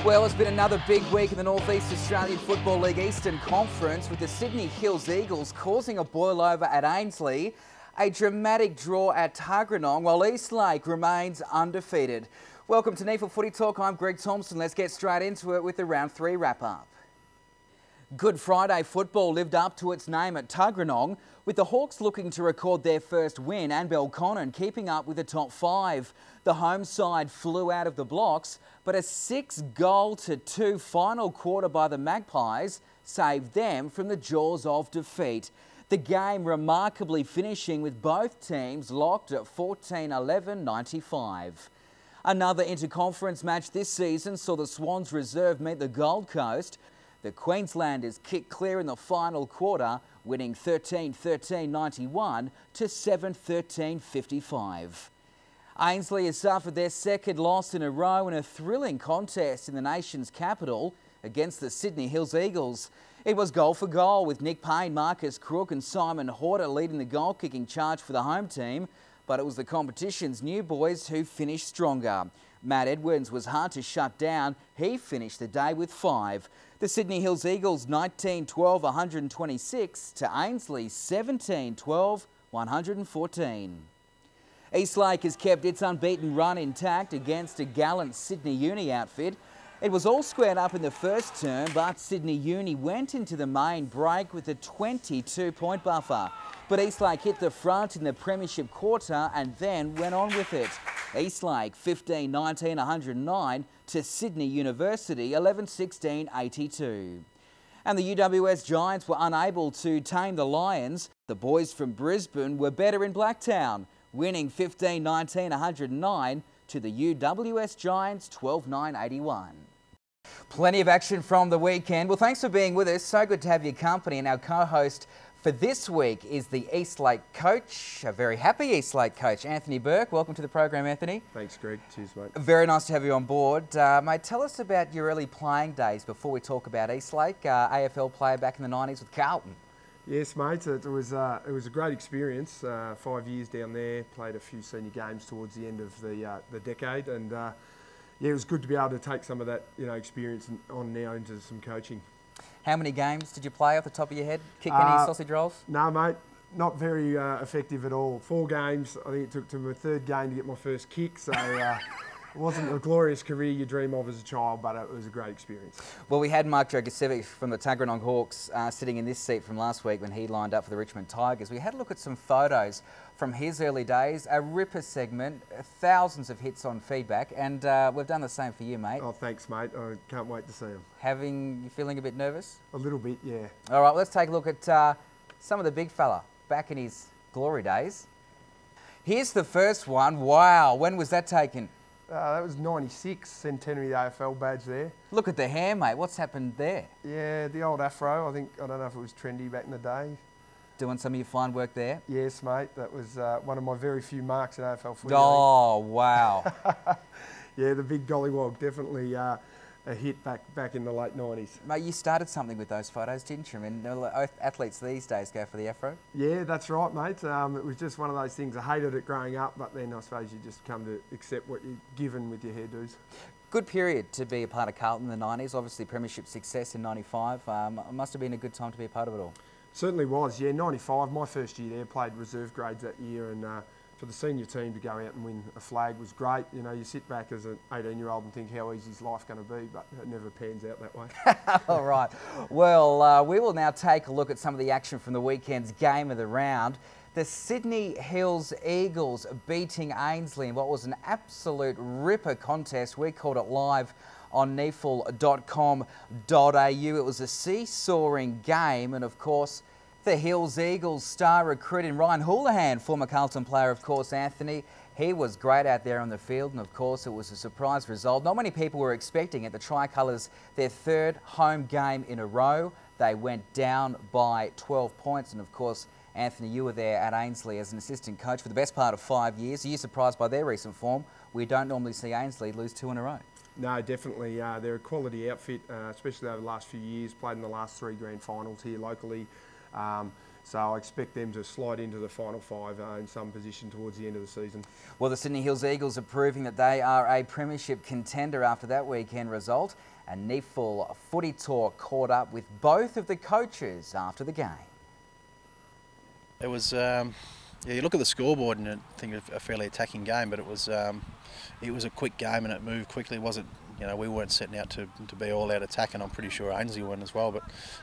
Well, it's been another big week in the North East Australian Football League Eastern Conference, with the Sydney Hills Eagles causing a boil-over at Ainsley, a dramatic draw at Tuggeranong, while Eastlake remains undefeated. Welcome to NEAFL Footy Talk. I'm Greg Thomson. Let's get straight into it with the Round 3 wrap-up. Good Friday football lived up to its name at Tuggeranong, with the Hawks looking to record their first win and Belconnen keeping up with the top 5. The home side flew out of the blocks, but a 6-2 final quarter by the Magpies saved them from the jaws of defeat. The game remarkably finishing with both teams locked at 14-11-95. Another interconference match this season saw the Swans reserve meet the Gold Coast. The Queenslanders kicked clear in the final quarter, winning 13-13-91 to 7-13-55. Ainsley has suffered their second loss in a row in a thrilling contest in the nation's capital against the Sydney Hills Eagles. It was goal for goal, with Nick Payne, Marcus Crook and Simon Horter leading the goal-kicking charge for the home team, but it was the competition's new boys who finished stronger. Matt Edwards was hard to shut down. He finished the day with 5. The Sydney Hills Eagles 19-12-126 to Ainsley 17-12-114. Eastlake has kept its unbeaten run intact against a gallant Sydney Uni outfit. It was all squared up in the first term, but Sydney Uni went into the main break with a 22-point buffer. But Eastlake hit the front in the premiership quarter and then went on with it. Eastlake 15-19-109 to Sydney University 11-16-82. And the UWS Giants were unable to tame the Lions. The boys from Brisbane were better in Blacktown, winning 15-19-109 to the UWS Giants 12-9-81. Plenty of action from the weekend. Well, thanks for being with us. So good to have your company. And our co-host for this week is the Eastlake coach, a very happy Eastlake coach, Anthony Bourke. Welcome to the program, Anthony. Thanks, Greg. Cheers, mate. Very nice to have you on board. Mate, tell us about your early playing days before we talk about Eastlake, AFL player back in the 90s with Carlton. Yes, mate. It was a great experience. 5 years down there. Played a few senior games towards the end of the decade, and yeah, it was good to be able to take some of that experience on now into some coaching. How many games did you play off the top of your head? Kick any sausage rolls? No, mate. Not very effective at all. 4 games. I think it took to my 3rd game to get my first kick, so it wasn't a glorious career you dream of as a child, but it was a great experience. Well, we had Mark Dragicevic from the Tuggeranong Hawks sitting in this seat from last week when he lined up for the Richmond Tigers. We had a look at some photos from his early days, a ripper segment, thousands of hits on feedback, and we've done the same for you, mate. Oh, thanks, mate. I can't wait to see them. You feeling a bit nervous? A little bit, yeah. All right, let's take a look at some of the big fella back in his glory days. Here's the first one. Wow, when was that taken? That was 96, centenary AFL badge there. Look at the hair, mate. What's happened there? Yeah, the old afro. I don't know if it was trendy back in the day. Doing some of your fine work there? Yes, mate. That was one of my very few marks in AFL footy. Oh, wow. Yeah, the big gollywog, definitely a hit back in the late 90s. Mate, you started something with those photos, didn't you? I mean, athletes these days go for the afro. Yeah, that's right, mate. It was just one of those things. I hated it growing up, but then I suppose you just come to accept what you're given with your hairdos. Good period to be a part of Carlton in the 90s. Obviously, premiership success in 95. It must have been a good time to be a part of it all. Certainly was, yeah. 95, my first year there, played reserve grades that year, and for the senior team to go out and win a flag was great. You know, you sit back as an 18-year-old and think, how easy is life going to be? But it never pans out that way. All right. Well, we will now take a look at some of the action from the weekend's game of the round. The Sydney Hills Eagles beating Ainsley in what was an absolute ripper contest. We called it live on neafl.com.au. It was a seesawing game, and of course, the Hills Eagles star recruit in Ryan Houlihan, former Carlton player, of course, Anthony. He was great out there on the field, and of course, it was a surprise result. Not many people were expecting it. The Tricolours, their 3rd home game in a row. They went down by 12 points, and of course, Anthony, you were there at Ainsley as an assistant coach for the best part of 5 years. Are you surprised by their recent form? We don't normally see Ainsley lose 2 in a row. No, definitely. They're a quality outfit, especially over the last few years. Played in the last 3 grand finals here locally. So I expect them to slide into the final 5 in some position towards the end of the season. Well, the Sydney Hills Eagles are proving that they are a premiership contender after that weekend result. And NEAFL Footy Talk caught up with both of the coaches after the game. It was, yeah, you look at the scoreboard and think a fairly attacking game, but it was a quick game and it moved quickly. It wasn't, you know, we weren't setting out to be all out attacking. I'm pretty sure Ainsley weren't as well, but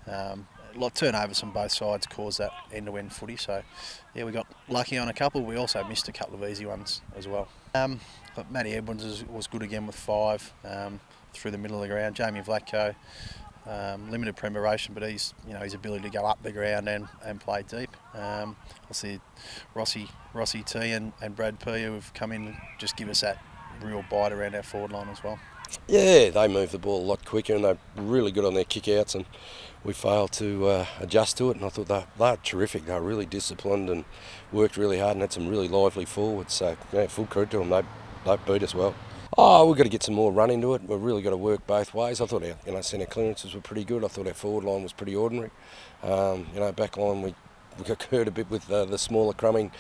a lot of turnovers on both sides caused that end-to-end footy. So, yeah, we got lucky on a couple. We also missed a couple of easy ones as well. But Matty Edwards was good again with 5 through the middle of the ground. Jamie Vlatko, limited preparation, but his ability to go up the ground and play deep. I see Rossi T and Brad P who have come in and just give us that real bite around our forward line as well. Yeah, they move the ball a lot quicker and they're really good on their kick-outs, and we failed to adjust to it, and I thought they were terrific. They were really disciplined and worked really hard and had some really lively forwards, so yeah, full credit to them. They beat us well. Oh, we've got to get some more run into it. We've really got to work both ways. I thought our centre clearances were pretty good. I thought our forward line was pretty ordinary. Back line we got hurt a bit with the smaller crumbing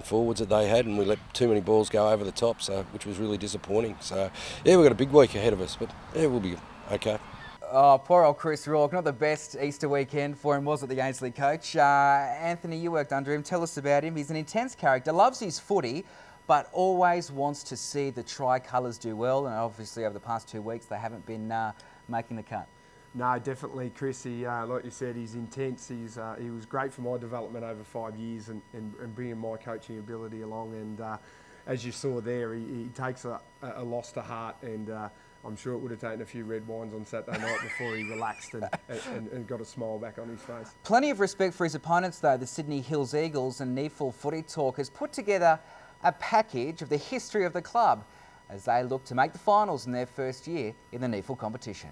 forwards that they had, and we let too many balls go over the top, so which was really disappointing. So yeah, we've got a big week ahead of us, but yeah, we'll be okay. Oh, poor old Chris Rourke. Not the best Easter weekend for him, was it, the Ainsley coach? Anthony, you worked under him. Tell us about him. He's an intense character, loves his footy, but always wants to see the tricolours do well. And obviously over the past 2 weeks, they haven't been making the cut. No, definitely, Chris. He, like you said, he's intense. He was great for my development over 5 years and bringing my coaching ability along. And as you saw there, he takes a loss to heart, and I'm sure it would have taken a few red wines on Saturday night before he relaxed and got a smile back on his face. Plenty of respect for his opponents, though. The Sydney Hills Eagles and NEAFL Footy Talk has put together a package of the history of the club as they look to make the finals in their first year in the NEAFL competition.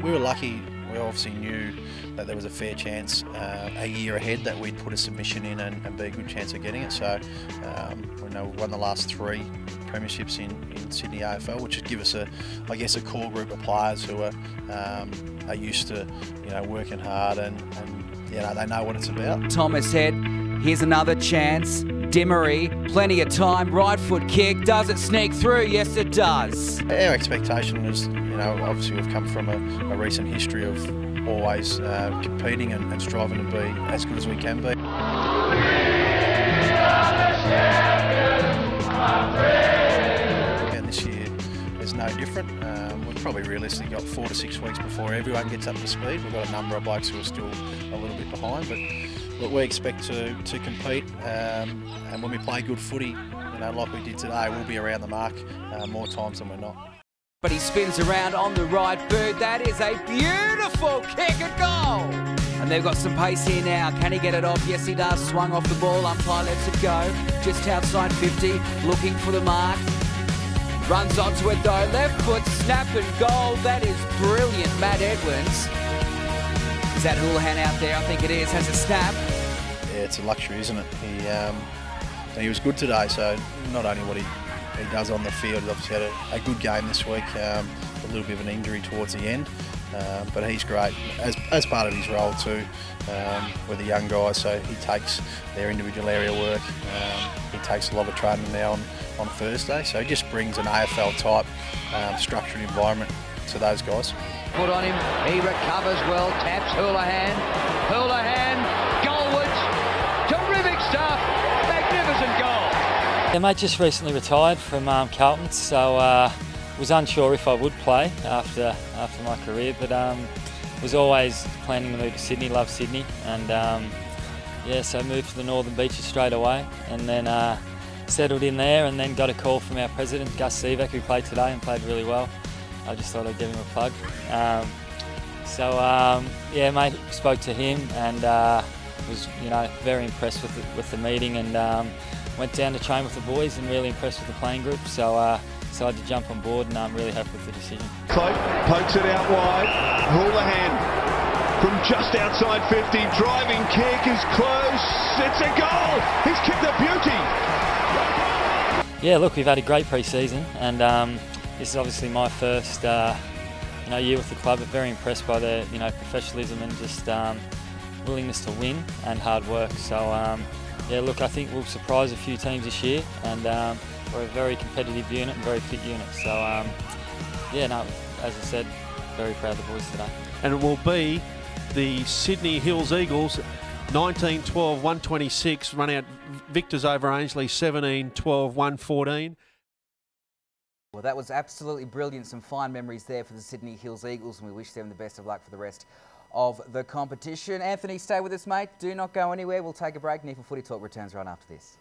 We were lucky. We obviously knew that there was a fair chance a year ahead that we'd put a submission in and be a good chance of getting it. So we won the last 3 premierships in Sydney AFL, which would give us a core group of players who are used to working hard and they know what it's about. Thomas head. Here's another chance. Dimmery, plenty of time. Right foot kick. Does it sneak through? Yes, it does. Our expectation is, obviously we've come from a recent history of always competing and striving to be as good as we can be. And this year is no different. We've probably realistically got 4 to 6 weeks before everyone gets up to speed. We've got a number of blokes who are still a little bit behind, but we expect to compete, and when we play good footy, like we did today, we'll be around the mark more times than we're not. But he spins around on the right boot. That is a beautiful kick and goal. And they've got some pace here now. Can he get it off? Yes, he does. Swung off the ball. Umpire lets it go. Just outside 50, looking for the mark. Runs onto it though. Left foot, snap and goal. That is brilliant, Matt Edwards. Is that Houlihan out there? I think it is. Has a snap. Yeah, it's a luxury, isn't it? He was good today, so not only what he does on the field, he's obviously had a good game this week, a little bit of an injury towards the end, but he's great as part of his role too with the young guys, so he takes their individual area work, he takes a lot of training now on Thursday, so he just brings an AFL type structured environment to those guys. Put on him, he recovers well, taps Houlihan, goalwards, terrific stuff, magnificent goal. Yeah, mate just recently retired from Carlton, so was unsure if I would play after my career, but was always planning to move to Sydney, love Sydney, and yeah, so moved to the Northern Beaches straight away, and then settled in there, and then got a call from our president, Gus Sivak, who played today and played really well. I just thought I'd give him a plug. Yeah, mate, spoke to him and was very impressed with the meeting, and went down to train with the boys and really impressed with the playing group. So decided to jump on board, and I'm really happy with the decision. Cloak pokes it out wide. Houlihan from just outside 50. Driving kick is close. It's a goal. He's kicked a beauty. Yeah, look, we've had a great pre-season, and this is obviously my first year with the club. But very impressed by their professionalism and just willingness to win and hard work. So yeah, look, I think we'll surprise a few teams this year, and we're a very competitive unit and very fit unit. So yeah, no, as I said, very proud of the boys today. And it will be the Sydney Hills Eagles, 19-12-126, run out victors over Ainsley, 17-12-114. Well, that was absolutely brilliant. Some fine memories there for the Sydney Hills Eagles, and we wish them the best of luck for the rest of the competition. Anthony, stay with us, mate. Do not go anywhere. We'll take a break. NEAFL Footy Talk returns right after this.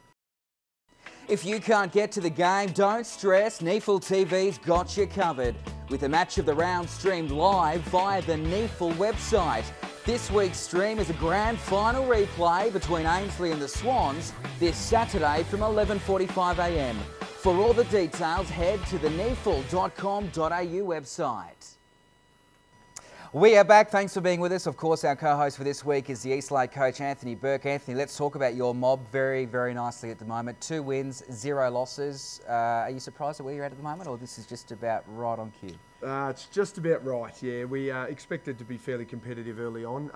If you can't get to the game, don't stress. NEAFL TV's got you covered, with a match of the round streamed live via the NEAFL website. This week's stream is a grand final replay between Ainsley and the Swans this Saturday from 11:45 a.m. For all the details, head to the neafl.com.au website. We are back. Thanks for being with us. Of course, our co-host for this week is the Eastlake coach, Anthony Bourke. Anthony, let's talk about your mob very, very nicely at the moment. 2 wins, 0 losses. Are you surprised at where you're at the moment, or this is just about right on cue? It's just about right, yeah. We expected to be fairly competitive early on.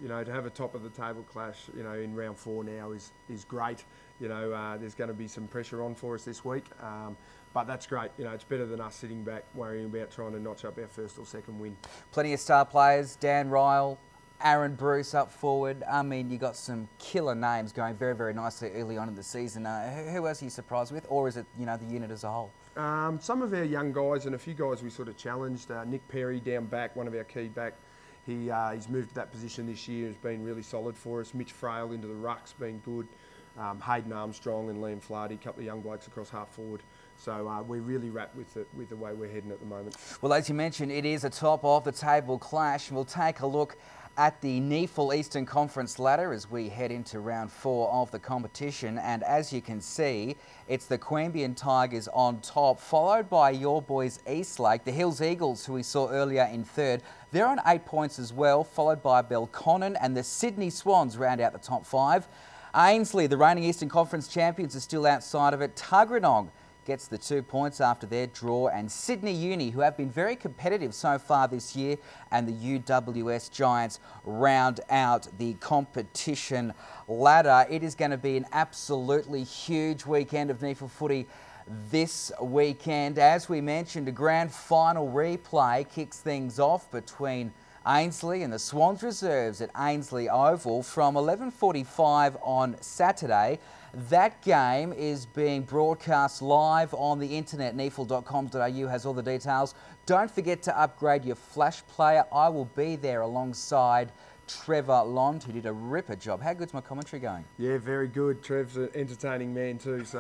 To have a top of the table clash, in round 4 now is great. There's going to be some pressure on for us this week. But that's great. It's better than us sitting back worrying about trying to notch up our first or second win. Plenty of star players. Dan Ryle, Aaron Bruce up forward. I mean, you got some killer names going very, very nicely early on in the season. Who else are you surprised with, or is it, the unit as a whole? Some of our young guys and a few guys we sort of challenged. Nick Perry down back, one of our key back. He's moved to that position this year. Has been really solid for us. Mitch Frail into the ruck's been good. Hayden Armstrong and Liam Flaherty, a couple of young blokes across half forward. So we're really wrapped with the way we're heading at the moment. Well, as you mentioned, it is a top of the table clash. We'll take a look at the NEAFL Eastern Conference ladder as we head into round 4 of the competition. And as you can see, it's the Queanbeyan Tigers on top, followed by your boys Eastlake, the Hills Eagles, who we saw earlier in 3rd. They're on 8 points as well, followed by Belconnen, and the Sydney Swans round out the top 5. Ainsley, the reigning Eastern Conference champions, are still outside of it. Tuggeranong gets the 2 points after their draw, and Sydney Uni, who have been very competitive so far this year, and the UWS Giants round out the competition ladder. It is going to be an absolutely huge weekend of NEAFL footy this weekend. As we mentioned, a grand final replay kicks things off between Ainsley and the Swans reserves at Ainsley Oval from 11:45 on Saturday. That game is being broadcast live on the internet. neafl.com.au has all the details. Don't forget to upgrade your flash player. I will be there alongside Trevor Lond, who did a ripper job. How good's my commentary going? Yeah, very good. Trev's an entertaining man too. So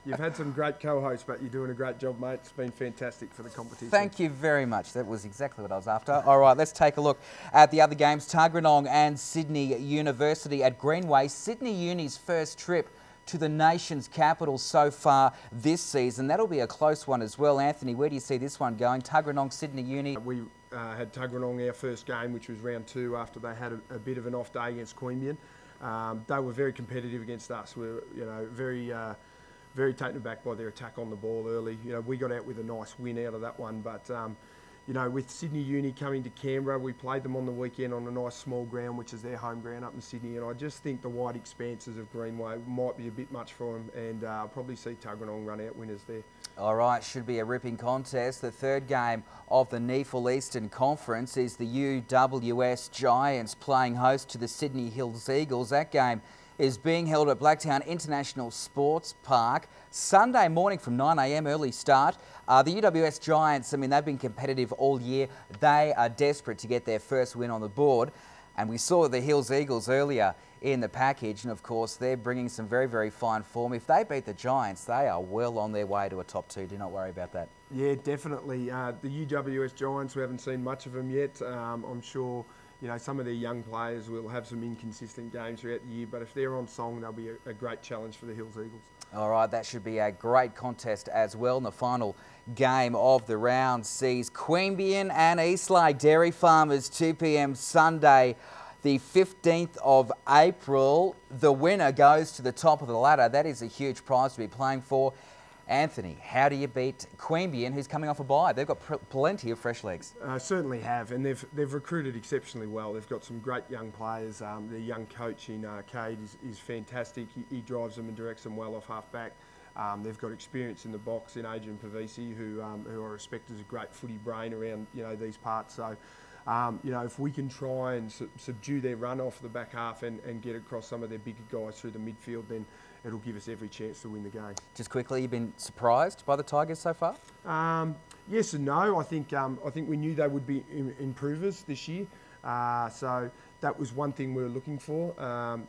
you've had some great co-hosts, but you're doing a great job, mate. It's been fantastic for the competition. Thank you very much. That was exactly what I was after. All right, let's take a look at the other games. Tuggeranong and Sydney University at Greenway. Sydney Uni's first trip to the nation's capital so far this season. That'll be a close one as well. Anthony, where do you see this one going? Tuggeranong, Sydney Uni. We had Tuggeranong our first game, which was round 2 after they had a bit of an off day against Queanbeyan. They were very competitive against us. We were, very taken aback by their attack on the ball early. We got out with a nice win out of that one, but with Sydney Uni coming to Canberra, we played them on the weekend on a nice small ground, which is their home ground up in Sydney, and I just think the wide expanses of Greenway might be a bit much for them, and I'll probably see Tuggeranong run out winners there. All right, should be a ripping contest. The third game of the NEAFL Eastern Conference is the UWS Giants playing host to the Sydney Hills Eagles. That game is being held at Blacktown International Sports Park Sunday morning from 9 a.m, early start. The UWS Giants, they've been competitive all year. They are desperate to get their first win on the board. And we saw the Hills Eagles earlier in the package. And of course, they're bringing some very, very fine form. If they beat the Giants, they are well on their way to a top 2. Do not worry about that. Yeah, definitely. The UWS Giants, we haven't seen much of them yet. I'm sure you know, some of their young players will have some inconsistent games throughout the year, but if they're on song, they'll be a great challenge for the Hills Eagles. All right, that should be a great contest as well. And the final game of the round sees Queanbeyan and Eastlake Dairy Farmers, 2 p.m. Sunday, the 15th of April. The winner goes to the top of the ladder. That is a huge prize to be playing for. Anthony, how do you beat Queanbeyan, who's coming off a bye? They've got plenty of fresh legs. Certainly have, and they've recruited exceptionally well. They've got some great young players. Their young coach in Cade is fantastic. He drives them and directs them well off half-back. They've got experience in the box in Adrian Pavisi, who I respect as a great footy brain around, you know, these parts. So, you know, if we can try and subdue their run off the back half and get across some of their bigger guys through the midfield, then it'll give us every chance to win the game. Just quickly, you've been surprised by the Tigers so far? Yes and no. I think we knew they would be improvers this year. So that was one thing we were looking for.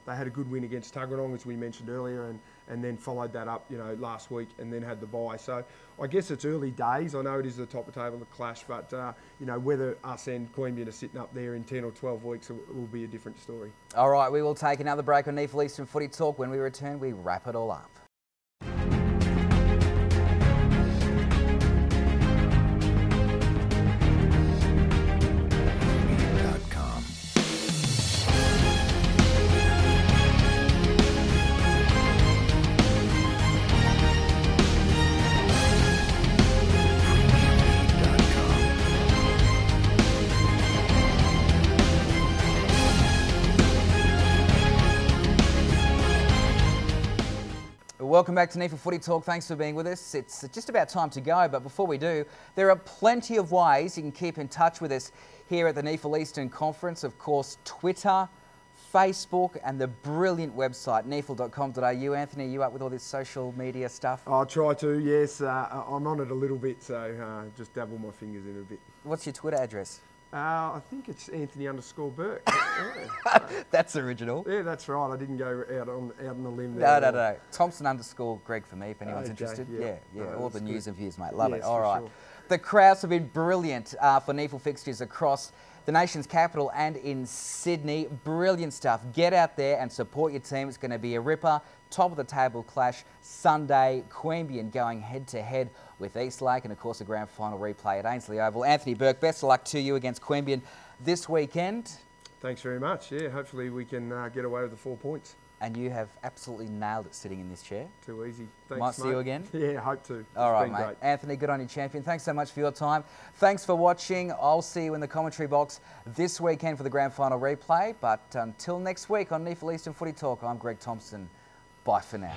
They had a good win against Tuggeranong, as we mentioned earlier, and then followed that up, you know, last week, and then had the bye. So I guess it's early days. I know it is the top of the table, the clash, but you know, whether us and Queanbeyan are sitting up there in 10 or 12 weeks will be a different story. All right, we will take another break on NEAFL Eastern Footy Talk. When we return, we wrap it all up. Welcome back to NEAFL Footy Talk. Thanks for being with us. It's just about time to go, but before we do, there are plenty of ways you can keep in touch with us here at the NEAFL Eastern Conference. Of course, Twitter, Facebook, and the brilliant website, neafl.com.au. Anthony, are you up with all this social media stuff? I'll try to, yes. I'm on it a little bit, so just dabble my fingers in a bit. What's your Twitter address? I think it's Anthony_Bourke. Yeah. That's original. Yeah, that's right. I didn't go out on a limb there. No. Thompson_Greg for me, if anyone's interested. Yeah. All the news and views, mate. Love it. All right. Sure. The crowds have been brilliant for NEAFL fixtures across the nation's capital and in Sydney. Brilliant stuff. Get out there and support your team. It's going to be a ripper. Top of the table clash Sunday. Queanbeyan going head to head with Eastlake, and of course a grand final replay at Ainslie Oval. Anthony Bourke, best of luck to you against Queanbeyan this weekend. Thanks very much. Yeah, hopefully we can get away with the 4 points. And you have absolutely nailed it sitting in this chair. Too easy. Thanks, Might see you again. Yeah, hope to. All right, mate. Great. Anthony, good on you, champion. Thanks so much for your time. Thanks for watching. I'll see you in the commentary box this weekend for the grand final replay. But until next week on NEAFL Eastern Footy Talk, I'm Greg Thomson. Bye for now.